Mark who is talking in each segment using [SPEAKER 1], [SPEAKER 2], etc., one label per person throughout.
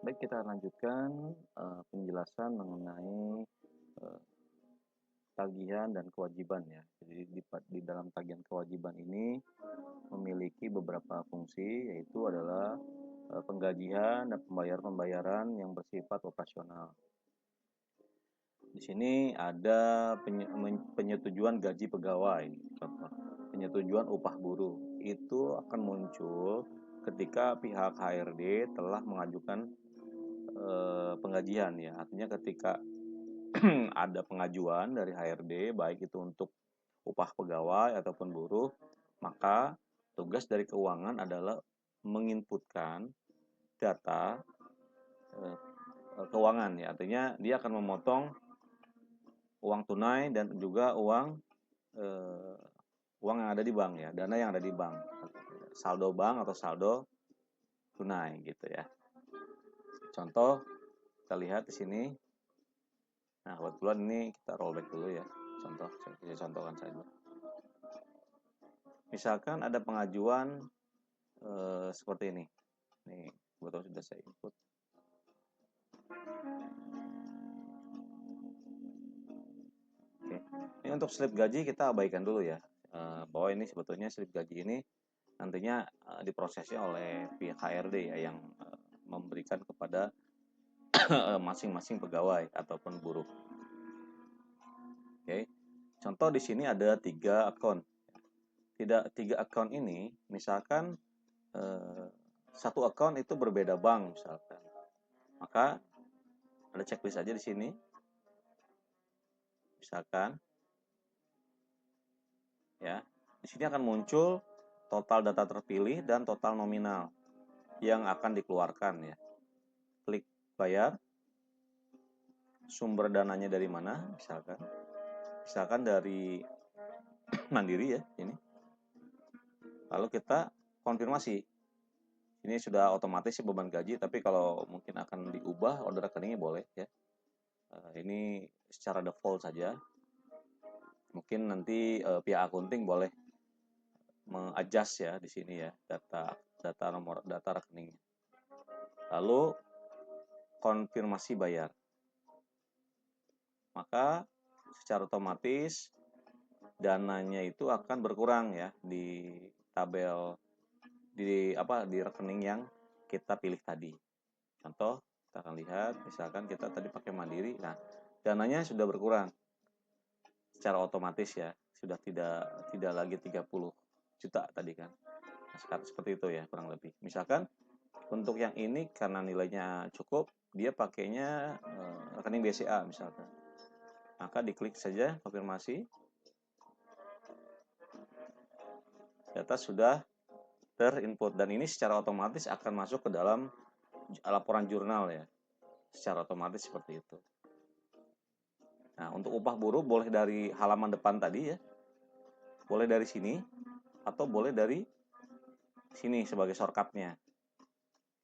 [SPEAKER 1] Baik, kita lanjutkan penjelasan mengenai eh, tagihan dan kewajiban ya. Jadi di dalam tagihan kewajiban ini memiliki beberapa fungsi, yaitu adalah penggajian dan pembayaran yang bersifat operasional. Di sini ada penyetujuan gaji pegawai, contoh penyetujuan upah buruh. Itu akan muncul ketika pihak HRD telah mengajukan penggajian ya. Artinya ketika ada pengajuan dari HRD baik itu untuk upah pegawai ataupun buruh, maka tugas dari keuangan adalah menginputkan data keuangan ya. Artinya dia akan memotong uang tunai dan juga uang yang ada di bank ya, dana yang ada di bank, saldo bank atau saldo tunai gitu ya. Contoh kita lihat di sini. Nah, kebetulan ini kita rollback dulu ya. Saya contohkan saja. Misalkan ada pengajuan seperti ini. Nih, kebetulan sudah saya input. Oke. Ini untuk slip gaji kita abaikan dulu ya. Bahwa ini sebetulnya slip gaji ini nantinya diprosesnya oleh pihak HRD ya yang memberikan kepada masing-masing pegawai ataupun buruh. Oke. Contoh di sini ada 3 akun. Tiga akun ini, misalkan satu akun itu berbeda bank misalkan, maka ada checklist aja di sini. Misalkan, ya, di sini akan muncul total data terpilih dan total nominal yang akan dikeluarkan ya. Klik bayar, sumber dananya dari mana, misalkan dari Mandiri ya ini. Lalu kita konfirmasi. Ini sudah otomatis beban gaji, tapi kalau mungkin akan diubah order rekeningnya boleh ya. Ini secara default saja. Mungkin nanti pihak akunting boleh mengadjust ya di sini ya data rekeningnya. Lalu konfirmasi bayar. Maka secara otomatis dananya itu akan berkurang ya di tabel di rekening yang kita pilih tadi. Contoh, kita akan lihat misalkan kita tadi pakai Mandiri. Nah, dananya sudah berkurang secara otomatis ya, sudah tidak lagi 30 juta tadi kan. Nah, sekarang seperti itu ya kurang lebih. Misalkan untuk yang ini karena nilainya cukup, dia pakainya rekening BCA misalkan. Maka diklik saja konfirmasi. Data sudah terinput dan ini secara otomatis akan masuk ke dalam laporan jurnal ya. Secara otomatis seperti itu. Nah, untuk upah buruh boleh dari halaman depan tadi ya. Boleh dari sini atau boleh dari sini sebagai shortcutnya.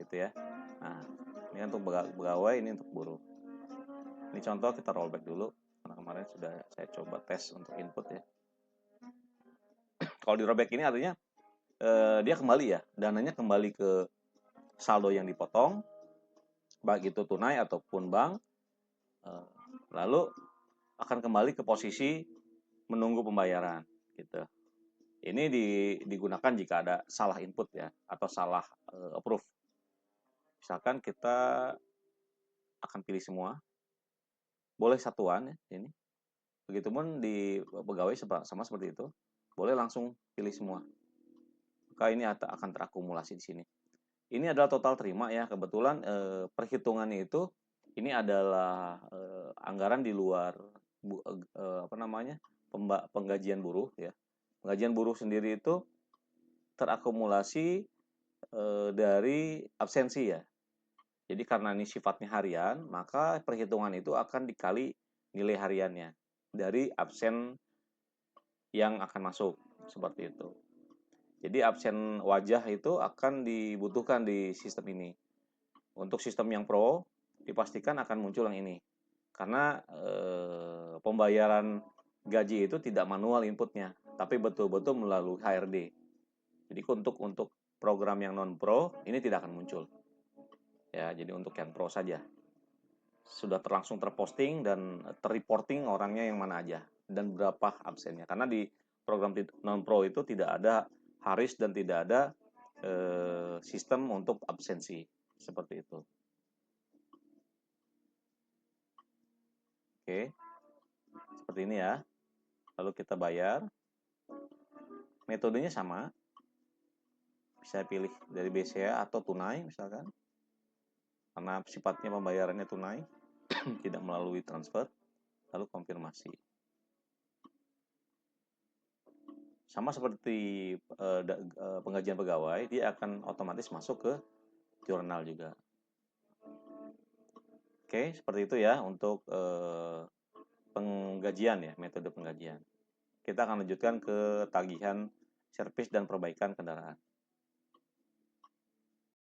[SPEAKER 1] Gitu ya. Nah, ini untuk pegawai, ini untuk buruh. Ini contoh kita rollback dulu karena kemarin sudah saya coba tes untuk input ya. Kalau di rollback ini artinya dia kembali ya, dananya kembali ke saldo yang dipotong, baik itu tunai ataupun bank, lalu akan kembali ke posisi menunggu pembayaran gitu. Ini digunakan jika ada salah input ya atau salah approve. Misalkan kita akan pilih semua, boleh satuan ya ini. Begitupun di pegawai sama seperti itu, boleh langsung pilih semua. Maka ini akan terakumulasi di sini. Ini adalah total terima ya. Kebetulan perhitungannya itu ini adalah anggaran di luar penggajian buruh ya. Penggajian buruh sendiri itu terakumulasi dari absensi ya. Jadi karena ini sifatnya harian, maka perhitungan itu akan dikali nilai hariannya dari absen yang akan masuk seperti itu. Jadi absen wajah itu akan dibutuhkan di sistem ini. Untuk sistem yang pro dipastikan akan muncul yang ini. Karena pembayaran gaji itu tidak manual inputnya, tapi betul-betul melalui HRD. Jadi untuk program yang non pro ini tidak akan muncul. Ya, jadi untuk yang pro saja. Sudah langsung terposting dan terreporting orangnya yang mana aja dan berapa absennya. Karena di program non pro itu tidak ada haris dan tidak ada sistem untuk absensi seperti itu. Oke, seperti ini ya. Lalu kita bayar. Metodenya sama. Bisa pilih dari BCA atau tunai misalkan. Karena sifatnya pembayarannya tunai, tidak melalui transfer. Lalu konfirmasi. Sama seperti penggajian pegawai, dia akan otomatis masuk ke jurnal juga. Oke, seperti itu ya untuk penggajian ya, metode penggajian. Kita akan lanjutkan ke tagihan servis dan perbaikan kendaraan.